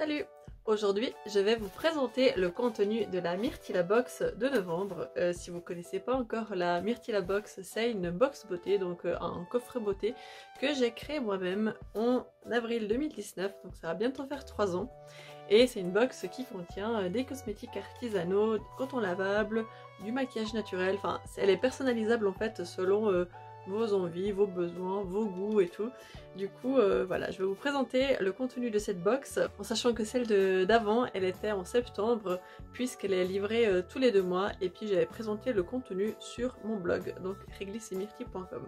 Salut! Aujourd'hui, je vais vous présenter le contenu de la Myrtilla Box de novembre. Si vous ne connaissez pas encore la Myrtilla Box, c'est une box beauté, donc un coffret beauté que j'ai créé moi-même en avril 2019, donc ça va bientôt faire 3 ans. Et c'est une box qui contient des cosmétiques artisanaux, du coton lavable, du maquillage naturel, enfin elle est personnalisable en fait selon vos envies, vos besoins, vos goûts et tout. Du coup, voilà, je vais vous présenter le contenu de cette box, en sachant que celle d'avant, elle était en septembre, puisqu'elle est livrée tous les 2 mois, et puis j'avais présenté le contenu sur mon blog, donc réglissemyrtille.com.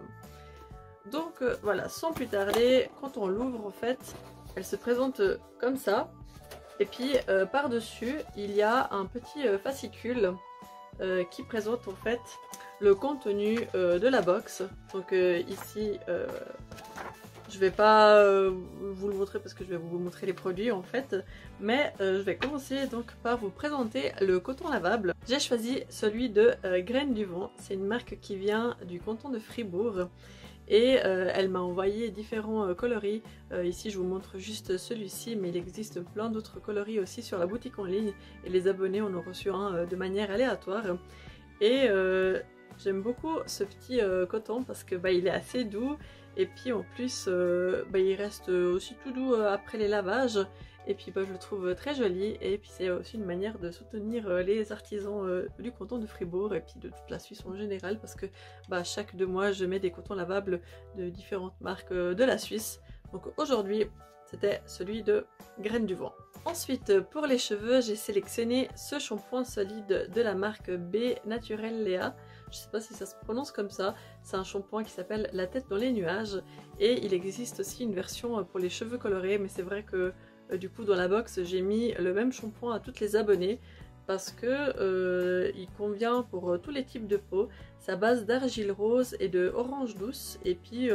Donc voilà, sans plus tarder, quand on l'ouvre en fait, elle se présente comme ça, et puis par-dessus, il y a un petit fascicule qui présente en fait le contenu de la box. Donc ici je vais pas vous le montrer parce que je vais vous montrer les produits en fait, mais je vais commencer donc par vous présenter le coton lavable. J'ai choisi celui de Graines du Vent, c'est une marque qui vient du canton de Fribourg et elle m'a envoyé différents coloris. Ici je vous montre juste celui-ci, mais il existe plein d'autres coloris aussi sur la boutique en ligne et les abonnés en ont reçu un de manière aléatoire. Et j'aime beaucoup ce petit coton parce que il est assez doux et puis en plus il reste aussi tout doux après les lavages et puis je le trouve très joli et puis c'est aussi une manière de soutenir les artisans du canton de Fribourg et puis de toute la Suisse en général parce que chaque 2 mois je mets des cotons lavables de différentes marques de la Suisse. Donc aujourd'hui c'était celui de Graines du Vent. Ensuite, pour les cheveux, j'ai sélectionné ce shampoing solide de la marque B Naturel Léa. Je ne sais pas si ça se prononce comme ça. C'est un shampoing qui s'appelle La tête dans les nuages. Et il existe aussi une version pour les cheveux colorés. Mais c'est vrai que du coup, dans la box, j'ai mis le même shampoing à toutes les abonnées. Parce que il convient pour tous les types de peau. C'est à base d'argile rose et de orange douce. Et puis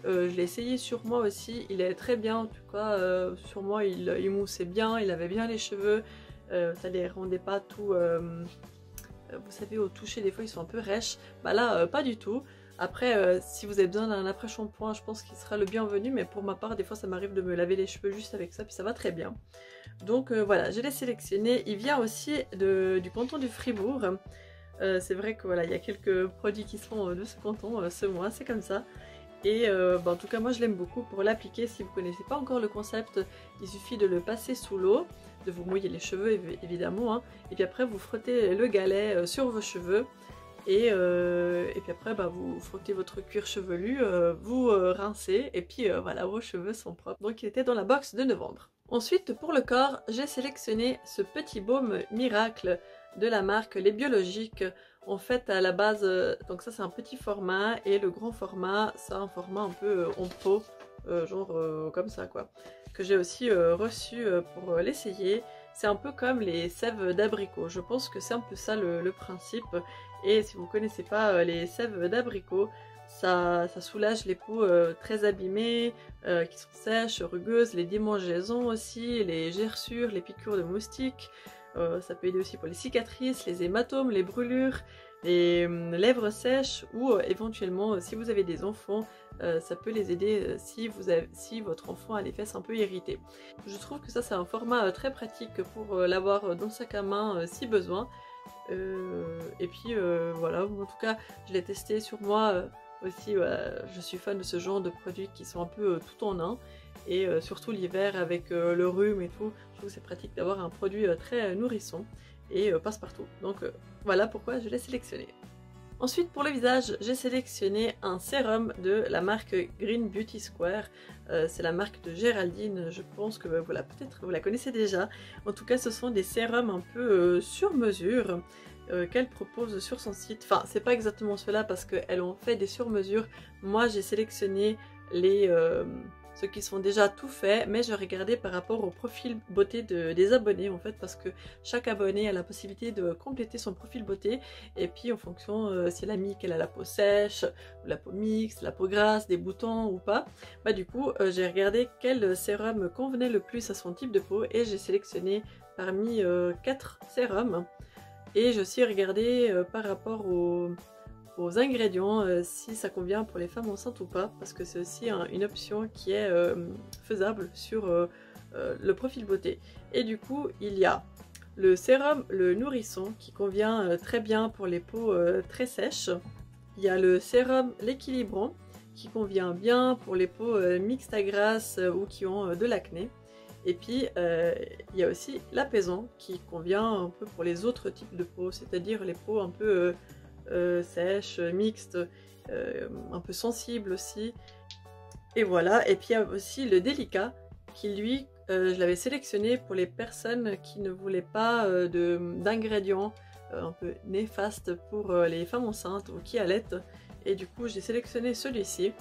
je l'ai essayé sur moi aussi, il est très bien en tout cas, sur moi il moussait bien, il avait bien les cheveux, ça les rendait pas tout, vous savez au toucher des fois ils sont un peu rêches, là pas du tout. Après si vous avez besoin d'un après shampoing je pense qu'il sera le bienvenu, mais pour ma part des fois ça m'arrive de me laver les cheveux juste avec ça puis ça va très bien. Donc voilà, je l'ai sélectionné, il vient aussi du canton du Fribourg. C'est vrai que voilà, il y a quelques produits qui sont de ce canton ce mois, c'est comme ça. Et en tout cas moi je l'aime beaucoup. Pour l'appliquer, si vous ne connaissez pas encore le concept, il suffit de le passer sous l'eau, de vous mouiller les cheveux évidemment, et puis après vous frottez le galet sur vos cheveux et puis après vous frottez votre cuir chevelu, vous rincez et puis voilà, vos cheveux sont propres. Donc il était dans la box de novembre. Ensuite pour le corps, j'ai sélectionné ce petit baume miracle de la marque Les Biologiques. En fait à la base, donc ça c'est un petit format et le grand format c'est un format un peu en pot, genre comme ça quoi, que j'ai aussi reçu pour l'essayer. C'est un peu comme les sèves d'abricot, je pense que c'est un peu ça le principe. Et si vous ne connaissez pas les sèves d'abricot, ça soulage les peaux très abîmées, qui sont sèches, rugueuses, les démangeaisons aussi, les gerçures, les piqûres de moustiques. Ça peut aider aussi pour les cicatrices, les hématomes, les brûlures, les lèvres sèches ou éventuellement si vous avez des enfants, ça peut les aider si votre enfant a les fesses un peu irritées. Je trouve que ça c'est un format très pratique pour l'avoir dans le sac à main si besoin. Et puis voilà, en tout cas je l'ai testé sur moi aussi, je suis fan de ce genre de produits qui sont un peu tout en un. Et surtout l'hiver avec le rhume et tout, je trouve que c'est pratique d'avoir un produit très nourrissant et passe-partout. Donc voilà pourquoi je l'ai sélectionné. Ensuite pour le visage, j'ai sélectionné un sérum de la marque Green Beauty Square. C'est la marque de Géraldine, je pense que peut-être vous la connaissez déjà. En tout cas ce sont des sérums un peu sur mesure qu'elle propose sur son site. Enfin c'est pas exactement cela parce qu'elle en fait des sur mesure. Moi j'ai sélectionné ceux qui sont déjà tout faits, mais je regardais par rapport au profil beauté des abonnés en fait, parce que chaque abonné a la possibilité de compléter son profil beauté et puis en fonction si elle a mis qu'elle a la peau sèche, la peau mixte, la peau grasse, des boutons ou pas, du coup j'ai regardé quel sérum convenait le plus à son type de peau et j'ai sélectionné parmi 4 sérums et j'ai aussi regardé par rapport aux ingrédients si ça convient pour les femmes enceintes ou pas, parce que c'est aussi une option qui est faisable sur le profil beauté. Et du coup, il y a le sérum le nourrisson qui convient très bien pour les peaux très sèches. Il y a le sérum l'équilibrant qui convient bien pour les peaux mixtes à grasses ou qui ont de l'acné. Et puis il y a aussi l'apaisant qui convient un peu pour les autres types de peaux, c'est-à-dire les peaux un peu sèches, mixtes, un peu sensibles aussi. Et voilà, et puis il y a aussi le délicat qui lui, je l'avais sélectionné pour les personnes qui ne voulaient pas d'ingrédients un peu néfastes pour les femmes enceintes ou qui allaitent. Et du coup j'ai sélectionné celui-ci.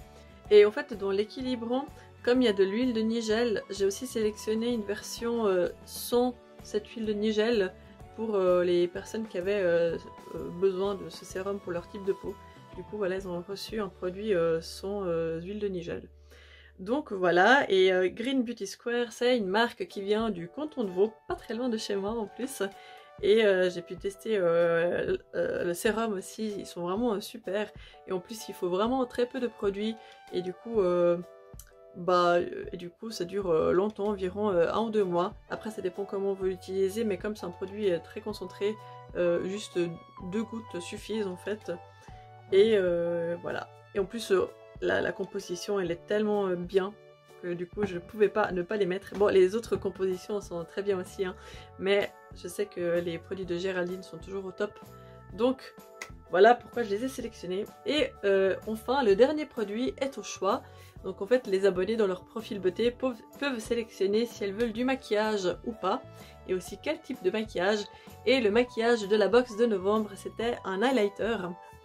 Et en fait dans l'équilibrant, comme il y a de l'huile de nigel, j'ai aussi sélectionné une version sans cette huile de nigel pour les personnes qui avaient besoin de ce sérum pour leur type de peau. Du coup voilà, elles ont reçu un produit sans huile de nigel. Donc voilà, et Green Beauty Square, c'est une marque qui vient du canton de Vaud, pas très loin de chez moi en plus. Et j'ai pu tester le sérum aussi, ils sont vraiment super. Et en plus il faut vraiment très peu de produits et du coup ça dure longtemps, environ 1 ou 2 mois. Après ça dépend comment vous l'utilisez, mais comme c'est un produit très concentré, juste 2 gouttes suffisent en fait. Et voilà. Et en plus la composition elle est tellement bien que du coup je ne pouvais pas ne pas les mettre. Bon, les autres compositions sont très bien aussi, hein, mais je sais que les produits de Géraldine sont toujours au top. Donc voilà pourquoi je les ai sélectionnés. Et enfin le dernier produit est au choix. Donc en fait les abonnés dans leur profil beauté peuvent sélectionner si elles veulent du maquillage ou pas. Et aussi quel type de maquillage. Et le maquillage de la box de novembre, c'était un highlighter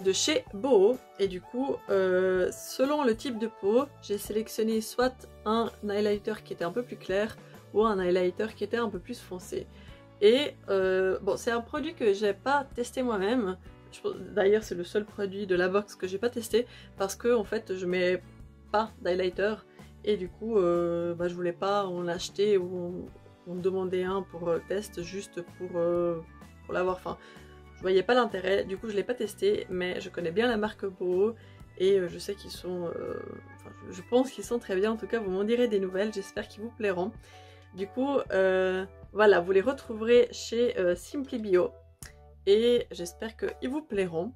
de chez Boho. Et du coup selon le type de peau, j'ai sélectionné soit un highlighter qui était un peu plus clair ou un highlighter qui était un peu plus foncé. Et bon, c'est un produit que j'ai pas testé moi-même. D'ailleurs c'est le seul produit de la box que j'ai pas testé parce que en fait je mets pas d'highlighter et du coup je voulais pas en acheter ou en demander un pour test juste pour l'avoir. Enfin, je voyais pas l'intérêt, du coup je l'ai pas testé, mais je connais bien la marque Boho et je sais qu'ils sont, enfin, je pense qu'ils sont très bien. En tout cas vous m'en direz des nouvelles, j'espère qu'ils vous plairont. Du coup voilà, vous les retrouverez chez Simply Bio et j'espère qu'ils vous plairont.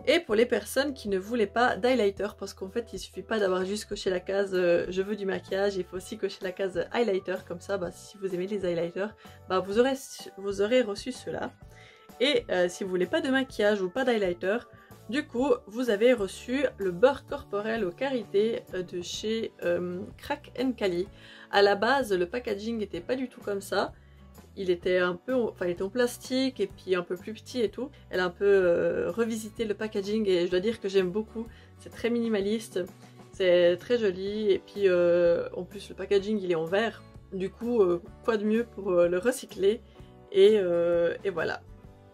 Et pour les personnes qui ne voulaient pas d'highlighter, parce qu'en fait il suffit pas d'avoir juste coché la case je veux du maquillage, il faut aussi cocher la case highlighter, comme ça si vous aimez les highlighters, vous aurez reçu cela. Et si vous voulez pas de maquillage ou pas d'highlighter, du coup vous avez reçu le beurre corporel aux karités de chez Crack & Cali. À la base le packaging n'était pas du tout comme ça. Il était un peu, enfin il était en plastique et puis un peu plus petit et tout. Elle a un peu revisité le packaging et je dois dire que j'aime beaucoup. C'est très minimaliste, c'est très joli et puis en plus le packaging il est en verre. Du coup quoi de mieux pour le recycler et voilà.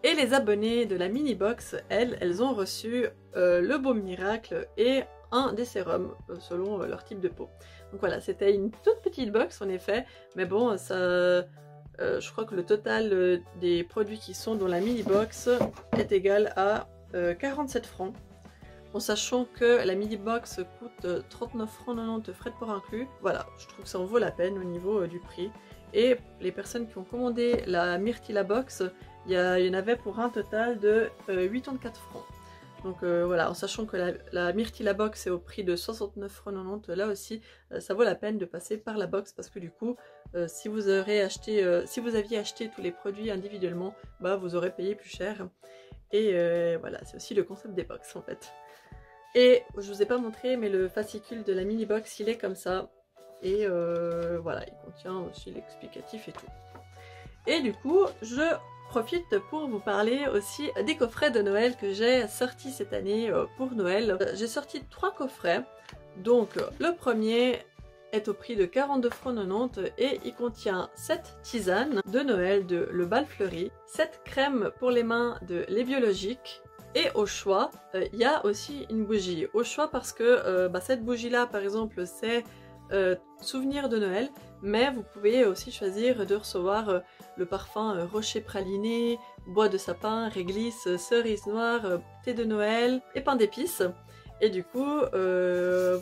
Et les abonnés de la mini box, elles ont reçu le baume miracle et un des sérums selon leur type de peau. Donc voilà, c'était une toute petite box en effet, mais bon ça... je crois que le total des produits qui sont dans la mini box est égal à 47 francs. En sachant que la mini box coûte 39 francs 90 frais de port inclus. Voilà, je trouve que ça en vaut la peine au niveau du prix. Et les personnes qui ont commandé la Myrtilla box, il y en avait pour un total de 84 francs. Donc voilà, en sachant que la Myrtilla box est au prix de 69,90 francs 90, là aussi ça vaut la peine de passer par la box parce que du coup si vous aviez acheté tous les produits individuellement, vous aurez payé plus cher. Et voilà, c'est aussi le concept des box en fait. Et je vous ai pas montré, mais le fascicule de la mini box il est comme ça. Et voilà, il contient aussi l'explicatif et tout. Et du coup, je profite pour vous parler aussi des coffrets de Noël que j'ai sortis cette année pour Noël. J'ai sorti 3 coffrets. Donc le premier est au prix de 42,90 francs et il contient 7 tisanes de Noël de Le Bal Fleuri, 7 crèmes pour les mains de Les Biologiques. Et au choix, il y a aussi une bougie. Au choix parce que cette bougie là par exemple c'est souvenir de Noël, mais vous pouvez aussi choisir de recevoir le parfum rocher praliné, bois de sapin, réglisse, cerise noire, thé de Noël et pain d'épices. Et du coup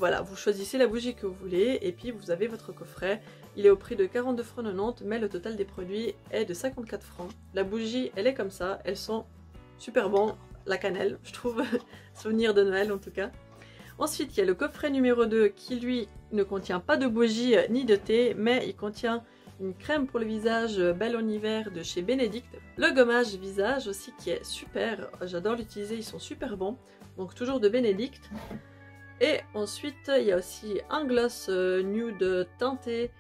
voilà, vous choisissez la bougie que vous voulez et puis vous avez votre coffret Il est au prix de 42,90 francs, mais le total des produits est de 54 francs. La bougie, elle est comme ça, elles sont super bonnes. La cannelle, je trouve, souvenir de Noël en tout cas. Ensuite, il y a le coffret numéro 2 qui lui ne contient pas de bougie ni de thé, mais il contient une crème pour le visage Belle en hiver de chez Benedict. Le gommage visage aussi qui est super, j'adore l'utiliser, ils sont super bons. Donc toujours de Benedict. Et ensuite, il y a aussi un gloss nude teinté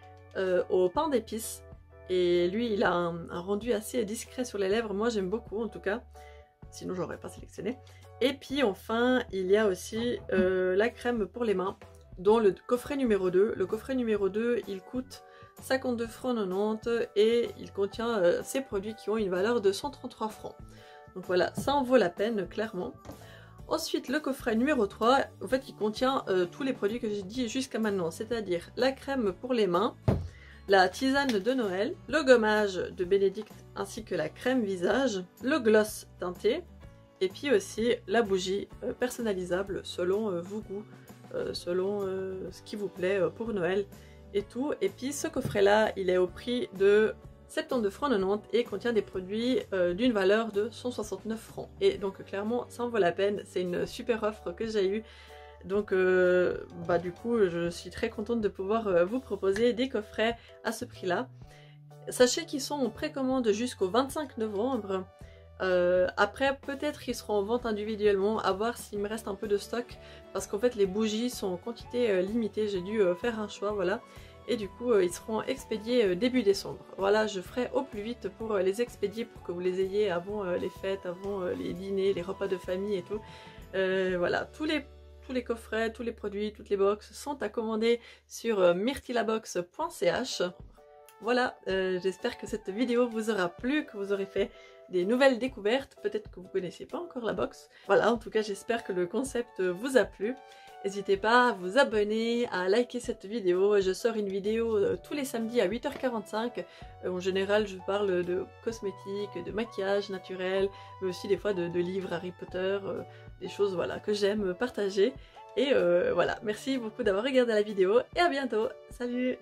au pain d'épices. Et lui, il a un rendu assez discret sur les lèvres, moi j'aime beaucoup en tout cas. Sinon j'aurais pas sélectionné. Et puis enfin il y a aussi la crème pour les mains dont le coffret numéro 2. Le coffret numéro 2 il coûte 52,90 francs et il contient ces produits qui ont une valeur de 133 francs. Donc voilà, ça en vaut la peine clairement. Ensuite le coffret numéro 3, en fait il contient tous les produits que j'ai dit jusqu'à maintenant, c'est-à-dire la crème pour les mains, la tisane de Noël, le gommage de Benedict ainsi que la crème visage, le gloss teinté et puis aussi la bougie personnalisable selon vos goûts, selon ce qui vous plaît pour Noël et tout. Et puis ce coffret là il est au prix de 72,90 francs et contient des produits d'une valeur de 169 francs. Et donc clairement ça en vaut la peine, c'est une super offre que j'ai eue. Donc du coup je suis très contente de pouvoir vous proposer des coffrets à ce prix là. Sachez qu'ils sont en précommande jusqu'au 25 novembre. Après peut-être qu'ils seront en vente individuellement, à voir s'il me reste un peu de stock. Parce qu'en fait les bougies sont en quantité limitée, j'ai dû faire un choix, voilà. Et du coup ils seront expédiés début décembre. Voilà, je ferai au plus vite pour les expédier pour que vous les ayez avant les fêtes, avant les dîners, les repas de famille et tout. Voilà, tous les coffrets, tous les produits, toutes les box sont à commander sur myrtilabox.ch. Voilà, j'espère que cette vidéo vous aura plu, que vous aurez fait des nouvelles découvertes, peut-être que vous ne connaissiez pas encore la box. Voilà, en tout cas j'espère que le concept vous a plu. N'hésitez pas à vous abonner, à liker cette vidéo. Je sors une vidéo tous les samedis à 8h45. En général, je parle de cosmétiques, de maquillage naturel, mais aussi des fois de livres Harry Potter, des choses voilà, que j'aime partager. Et voilà, merci beaucoup d'avoir regardé la vidéo et à bientôt. Salut!